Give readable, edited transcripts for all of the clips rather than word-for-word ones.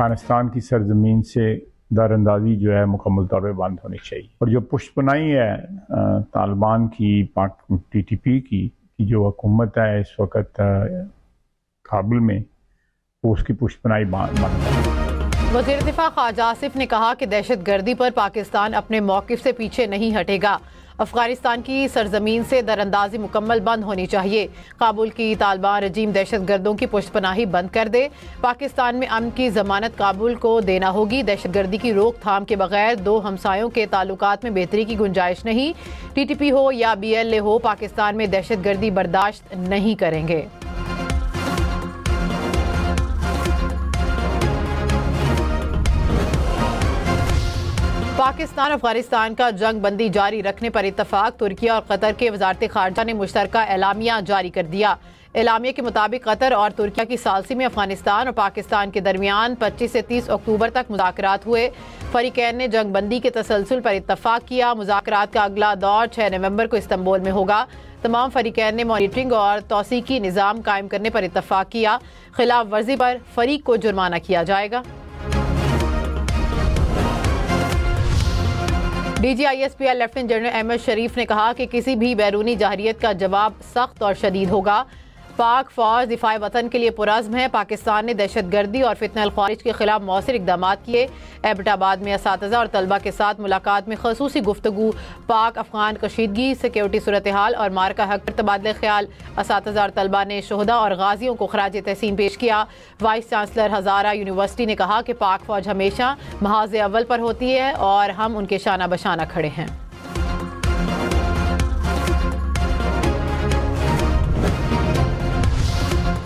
अफगानिस्तान की सरजमीन से दरअंदाजी जो है मुकम्मल तौर पर बंद होनी चाहिए। और जो पुष्पनाई है तालिबान की, TTP की जो हुकूमत है इस वक्त काबुल में, वो उसकी पुष्पनाई बंद है। वज़ीर दिफा ख्वाजा आसिफ ने कहा कि दहशत गर्दी पर पाकिस्तान अपने मौक़िफ़ से पीछे नहीं हटेगा। अफगानिस्तान की सरजमीन से दरअंदाजी मुकम्मल बंद होनी चाहिए। काबुल की तालिबान रजीम दहशत गर्दों की पुष्पनाही बंद कर दे। पाकिस्तान में अमन की जमानत काबुल को देना होगी। दहशत गर्दी की रोकथाम के बगैर दो हमसायों के ताल्लुकात में बेहतरी की गुंजाइश नहीं। TTP हो या BLA हो, पाकिस्तान में दहशत गर्दी बर्दाश्त नहीं करेंगे। पाकिस्तान अफगानिस्तान का जंग बंदी जारी रखने पर इत्तफाक। तुर्किया और कतर के वजारत खारजा ने मुश्तरका एलामिया जारी कर दिया। एलामिया के मुताबिक कतर और तुर्किया की सालसी में अफगानिस्तान और पाकिस्तान के दरमियान 25 से 30 अक्टूबर तक मुज़ाकरात हुए। फरीकैन ने जंग बंदी के तसलसल पर इत्तफाक किया। मुज़ाकरात का अगला दौर 6 नवंबर को इस्तांबुल में होगा। तमाम फरीकैन ने मॉनिटरिंग और तौसीकी निज़ाम कायम करने पर इत्तफाक किया। खिलाफ वर्जी पर फरीक को जुर्माना किया जाएगा। DGISPL लेफ्टिनेंट जनरल अहमद शरीफ ने कहा कि किसी भी बैरूनी जाहिरियत का जवाब सख्त और शदीद होगा। पाक फौज दिफाए वतन के लिए पुरज़्म है। पाकिस्तान ने दहशत गर्दी और फितनल ख्वारिज के खिलाफ मौसर इकदाम किए। एबटाबाद में असातिज़ा और तलबा के साथ मुलाकात में खसूसी गुफ्तगू, पाक अफगान कशीदगी, सिक्योरिटी सूरत हाल और मार्का हक पर तबादले ख्याल। असातिज़ा और तलबा ने शोहदा और गाजियों को खराज तहसीन पेश किया। वाइस चांसलर हज़ारा यूनिवर्सिटी ने कहा कि पाक फौज हमेशा महाज़ अव्वल पर होती है और हम उनके शाना बशाना खड़े हैं।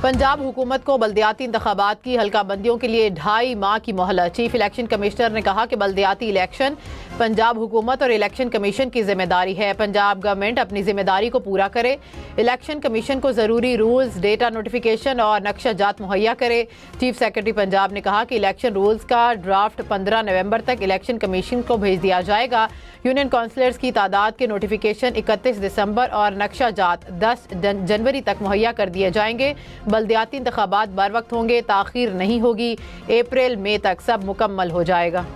पंजाब हुकूमत को बल्दियाती इंतखाबात की हल्का बंदियों के लिए 2.5 माह की मोहलत। चीफ इलेक्शन कमिश्नर ने कहा कि बल्दियाती इलेक्शन पंजाब हुकूमत और इलेक्शन कमीशन की जिम्मेदारी है। पंजाब गवर्नमेंट अपनी जिम्मेदारी को पूरा करे। इलेक्शन कमीशन को जरूरी रूल्स, डेटा नोटिफिकेशन और नक्शा जात मुहैया करे। चीफ सेक्रेटरी पंजाब ने कहा कि इलेक्शन रूल्स का ड्राफ्ट 15 नवंबर तक इलेक्शन कमीशन को भेज दिया जाएगा। यूनियन काउंसलर्स की तादाद के नोटिफिकेशन 31 दिसंबर और नक्शा जात 10 जनवरी तक मुहैया कर दिए जाएंगे। बल्दियाती इंतखाबात बर वक्त होंगे, ताखीर नहीं होगी। अप्रैल मई तक सब मुकम्मल हो जाएगा।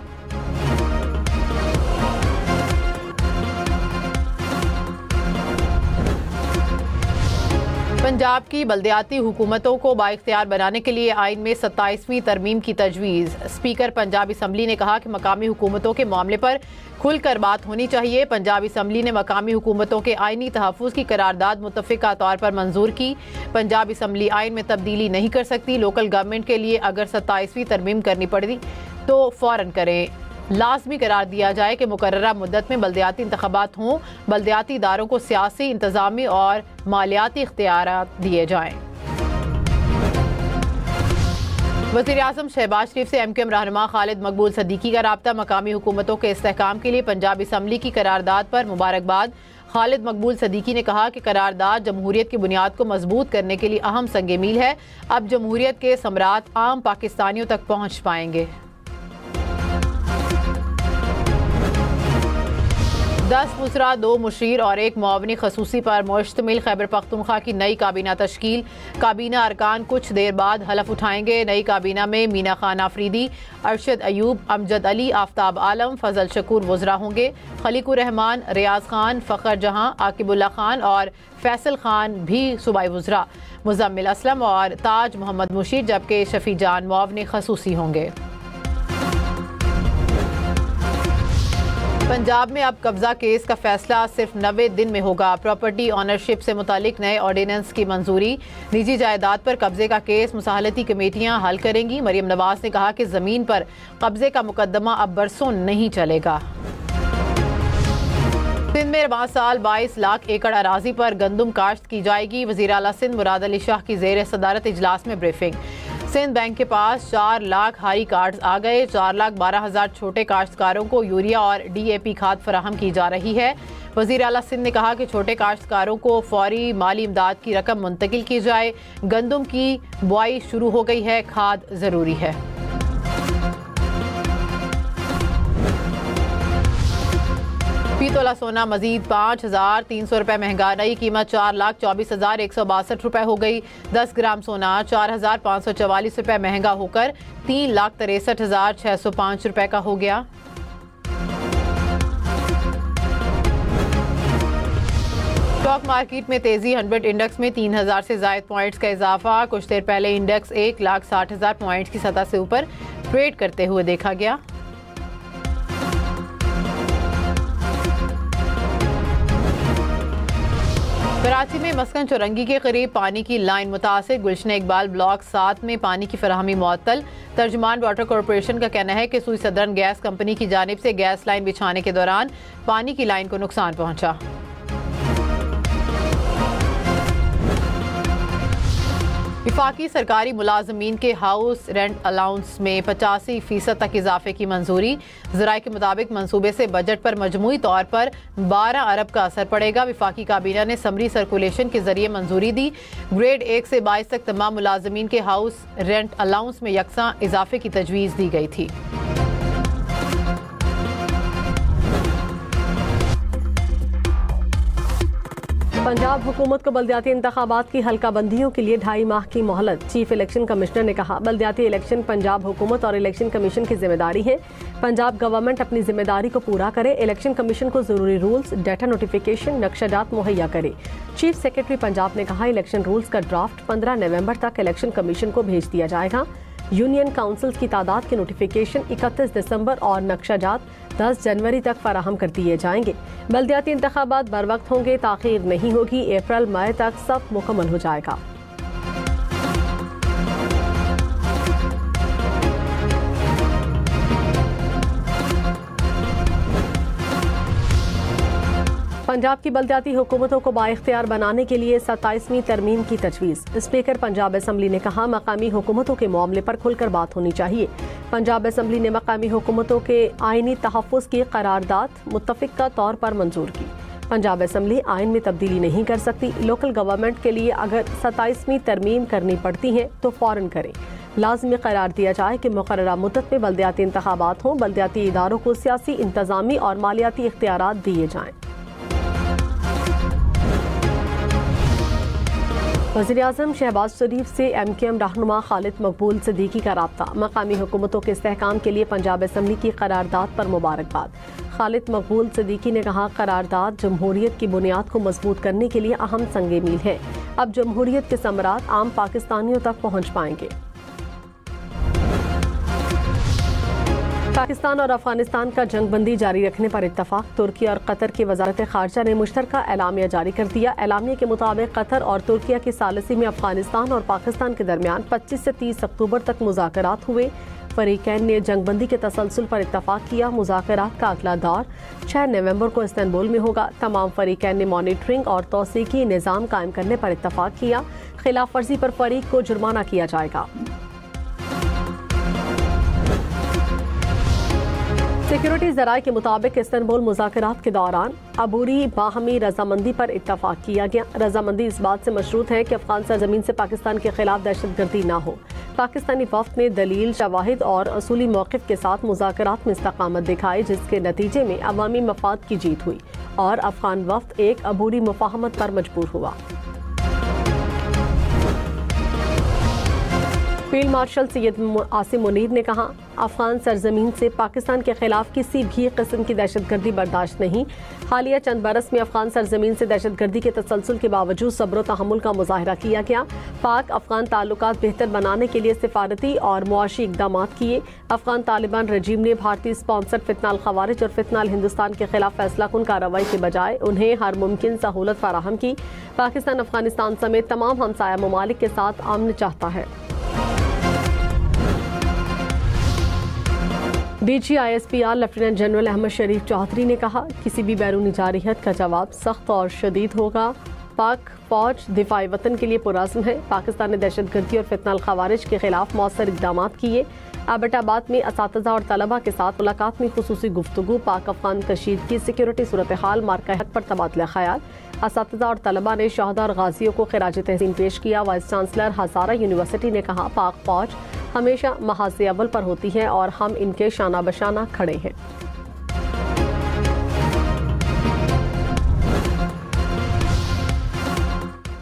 पंजाब की बल्दियाती हुकूमतों को बाइख्तियार बनाने के लिए आइन में 27वीं तरमीम की तजवीज़। स्पीकर पंजाब असम्बली ने कहा कि मकामी हुकूमतों के मामले पर खुलकर बात होनी चाहिए। पंजाब असम्बली ने मकामी हुकूमतों के आइनी तहफ़्फ़ुज़ की करारदाद मुत्तफ़िका तौर पर मंजूर की। पंजाब असम्बली आइन में तब्दीली नहीं कर सकती। लोकल गवर्नमेंट के लिए अगर 27वीं तरमीम करनी पड़ी तो फ़ौरन करें। लाजमी करार दिया जाए कि मुकर्ररा मुद्दत में बल्दियाती इंतखाबात हों। बल्दियाती इदारों को सियासी, इंतज़ामी और मालियाती इख्तियारात दिए जाएँ। वज़ीर-ए-आज़म शहबाज शरीफ से MQM रहनुमा खालिद मकबूल सदीकी का राब्ता। मकामी हुकूमतों के इस्तेहकाम के लिए पंजाब असम्बली की करारदाद पर मुबारकबाद। खालिद मकबूल सदीकी ने कहा कि करारदाद जमहूरियत की बुनियाद को मजबूत करने के लिए अहम संगे मील है। अब जमहूरियत के समरात आम पाकिस्तानियों तक पहुँच पाएंगे। 10 मुसरा, 2 मुशीर और 1 मुआवनी खसूसी पर मुश्तमिल खैबर पख्तूनख्वा की नई काबीना तश्कील। काबीना अरकान कुछ देर बाद हलफ उठाएंगे। नई काबीना में मीना खान आफरीदी, अरशद अयूब, अमजद अली, आफ्ताब आलम, फजल शकूर वज़रा होंगे। खलीकुर रहमान, रियाज खान, फ़खर जहां, आकिबुल्ला खान और फैसल खान भी सूबाई वज़रा। मुज़म्मिल असलम और ताज मोहम्मद मुशीर जबकि शफी जान मुआवनी खसूसी होंगे। पंजाब में अब कब्जा केस का फैसला सिर्फ 90 दिन में होगा। प्रॉपर्टी ऑनरशिप से मुतालिक नए ऑर्डिनेंस की मंजूरी। निजी जायदाद पर कब्जे का केस मुसाहलती कमेटियां हल करेंगी। मरियम नवाज ने कहा कि जमीन पर कब्जे का मुकदमा अब बरसों नहीं चलेगा। सिंध में रवां साल 22 लाख एकड़ अराजी पर गंदम काश्त की जाएगी। वज़ीर आला सिंध मुराद अली शाह की ज़ेर सदारत इजलास में ब्रीफिंग। सिंध बैंक के पास 4 लाख हाई कार्ड्स आ गए। 4,12,000 छोटे काश्तकारों को यूरिया और DAP खाद फराहम की जा रही है। वज़ीर आला सिंध ने कहा कि छोटे काश्तकारों को फौरी माली इमदाद की रकम मुंतकिल की जाए। गंदम की बुआई शुरू हो गई है, खाद ज़रूरी है। फी तोला सोना मजीद 5,300 रुपए महंगा, नई कीमत 4,24,162 रुपए हो गई। 10 ग्राम सोना 4,544 रुपए महंगा होकर 3,63,605 रुपए का हो गया। स्टॉक मार्केट में तेजी, 100 इंडेक्स में 3,000 से ज्यादा पॉइंट्स का इजाफा। कुछ देर पहले इंडेक्स 1,60,000 पॉइंट्स की सतह से ऊपर ट्रेड करते हुए देखा गया। कराची में मस्कन चौरंगी के करीब पानी की लाइन मुतासिर, गुलशन इकबाल ब्लॉक 7 में पानी की फराहमी मुअत्तल। तर्जुमान वाटर कॉरपोरेशन का कहना है कि सुई सदरन गैस कंपनी की जानिब से गैस लाइन बिछाने के दौरान पानी की लाइन को नुकसान पहुंचा। विफाकी सरकारी मुलाजमीन के हाउस रेंट अलाउंस में 85% तक इजाफे की मंजूरी। ज़राए के मुताबिक मंसूबे से बजट पर मजमूई तौर पर 12 अरब का असर पड़ेगा। विफाकी काबीना ने समरी सर्कुलेशन के जरिए मंजूरी दी। ग्रेड 1 से 22 तक तमाम मुलाजमीन के हाउस रेंट अलाउंस में यकसा इजाफे की तजवीज़ दी गई थी। पंजाब हुकूमत को बल्दियाती इंतखाबात की हल्का बंदियों के लिए 2.5 माह की मोहलत। चीफ इलेक्शन कमिश्नर ने कहा, बल्दियाती इलेक्शन पंजाब हुकूमत और इलेक्शन कमीशन की जिम्मेदारी है। पंजाब गवर्नमेंट अपनी जिम्मेदारी को पूरा करे। इलेक्शन कमीशन को जरूरी रूल्स, डाटा नोटिफिकेशन, नक्शा-जात मुहैया करे। चीफ सेक्रेटरी पंजाब ने कहा, इलेक्शन रूल्स का ड्राफ्ट 15 नवंबर तक इलेक्शन कमीशन को भेज दिया जाएगा। यूनियन काउंसिल्स की तादाद के नोटिफिकेशन 31 दिसंबर और नक्शा-जात 10 जनवरी तक फराहम कर दिए जाएंगे। बल्दियाती इंतखाबात बर वक्त होंगे, ताखीर नहीं होगी। अप्रैल मई तक सब मुकम्मल हो जाएगा। पंजाब की बल्दियाती हुकूमतों को बाइख्तियार बनाने के लिए 27वीं तरमीम की तजवीज़। स्पीकर पंजाब असम्बली ने कहा, मकामी हुकूमतों के मामले पर खुलकर बात होनी चाहिए। पंजाब असम्बली ने मकामी हुकूमतों के आइनी तहफ़्फ़ुज़ की करारदाद मुत्तफ़िक़ा तौर पर मंजूर की। पंजाब असम्बली आइन में तब्दीली नहीं कर सकती। लोकल गवर्नमेंट के लिए अगर 27वीं तरमीम करनी पड़ती है तो फ़ौरन करें। लाजमी करार दिया जाए कि मुकर्ररा मुद्दत में बल्दियाती इंतखाबात हों। बल्दियाती इदारों को सियासी, इंतज़ामी और मालियाती इख्तियारात दिए जाएँ। वज़ीर-ए-आज़म शहबाज शरीफ से MKM रहनुमा खालिद मकबूल सिद्दीकी का राब्ता। मकामी हुकूमतों के इस्तेहकाम के लिए पंजाब असम्बली की करारदाद पर मुबारकबाद। खालिद मकबूल सिद्दीकी ने कहा, करारदाद जमहूरियत की बुनियाद को मजबूत करने के लिए अहम संगे मील है। अब जमहूरियत के समरात आम पाकिस्तानियों तक पहुँच पाएंगे। पाकिस्तान और अफगानिस्तान का जंगबंदी जारी रखने पर इत्तफाक। तुर्की और कतर की वजारत खारजा ने मुश्तरका एलामिया जारी कर दिया। एलामिया के मुताबिक कतर और तुर्किया की सालिसी में अफगानिस्तान और पाकिस्तान के दरमियान 25 से 30 अक्टूबर तक मुज़ाकरात हुए। फरीकैन ने जंगबंदी के तसलसल पर इत्तफाक किया। मुज़ाकरात का अगला दौर 6 नवंबर को इस्तांबुल में होगा। तमाम फरीकैन ने मॉनिटरिंग और तौसीकी निज़ाम कायम करने पर इत्तफाक किया। खिलाफ वर्जी पर फरीक को जुर्माना किया जाएगा। सिक्योरिटी ज़राए के मुताबिक इस्तांबुल मुज़ाकरात के दौरान अबूरी बाहमी रजामंदी पर इत्तफाक किया गया। रजामंदी इस बात से मशरूत है कि अफगान सरजमीन से पाकिस्तान के खिलाफ दहशतगर्दी न हो। पाकिस्तानी वफ़द ने दलील, शवाहिद और असूली मौक़िफ़ के साथ मुज़ाकरात में इस्तकामत दिखाई, जिसके नतीजे में अवामी मफाद की जीत हुई और अफगान वफ़द एक अबूरी मुफ़ाहमत पर मजबूर हुआ। फील्ड मार्शल सैयद आसिम मुनीर ने कहा, अफगान सरजमीन से पाकिस्तान के खिलाफ किसी भी किस्म की दहशतगर्दी बर्दाश्त नहीं। हालिया चंद बरस में अफगान सरजमीन से दहशतगर्दी के तसलसल के बावजूद सब्र व तहम्मुल का मुजाहरा किया गया। पाक अफगान ताल्लुकात बेहतर बनाने के लिए सिफारती और मुआशी इक़दाम किए। अफगान तालिबान रजीम ने भारतीय स्पॉन्सर्ड फितनाल खवारिज और फितनाल हिंदुस्तान के खिलाफ फैसला कुन कार्रवाई के बजाय उन्हें हर मुमकिन सहूलत फराहम की। पाकिस्तान अफगानिस्तान समेत तमाम हमसाया ममालिक के साथ अमन चाहता है। DGISPR लेफ्टिनेंट जनरल अहमद शरीफ चौधरी ने कहा, किसी भी बैरूनी जारहियत का जवाब सख्त और शदीद होगा। पाक फौज दिफाई वतन के लिए पुरअज़्म है। पाकिस्तान ने दहशतगर्दी और फितनाल खवारिज के खिलाफ मौसर इक़दाम किए। एबटाबाद में असातिज़ा और तलबा के साथ मुलाकात में खुसूसी गुफ्तगू। पाक अफगान कशीदगी, सिक्योरिटी सूरत हाल, मार्का हक पर तबादला ख्याल। असातिज़ा और तलबा ने शहदा और गाजियों को खिराज तहसीन पेश किया। वाइस चांसलर हज़ारा यूनिवर्सिटी ने कहा, पाक फौज हमेशा महाज़ अव्वल पर होती है और हम इनके शाना बशाना खड़े हैं।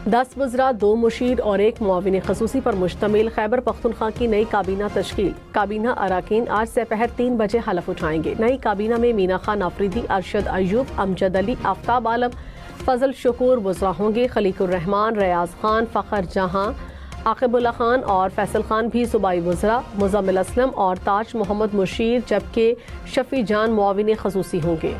10 वज़रा, 2 मुशीर और 1 मुआविन खसूसी पर मुश्तमिल खैबर पख्तूनख्वा की नई काबीना तश्कील। काबीना अराकीन आज दोपहर 3 बजे हलफ उठाएंगे। नई काबीना में मीना खान अफरीदी, अरशद अयूब, अमजद अली, आफ्ताब आलम, फजल शुकूर वज़रा होंगे। खलीकुर रहमान, रियाज खान, फ़खर जहां, आकिबुल्ला खान और फैसल खान भी सूबाई वज़रा, मुज़म्मिल असलम और ताज मोहम्मद मुशीर जबकि शफी जान मुआविन खसूसी होंगे।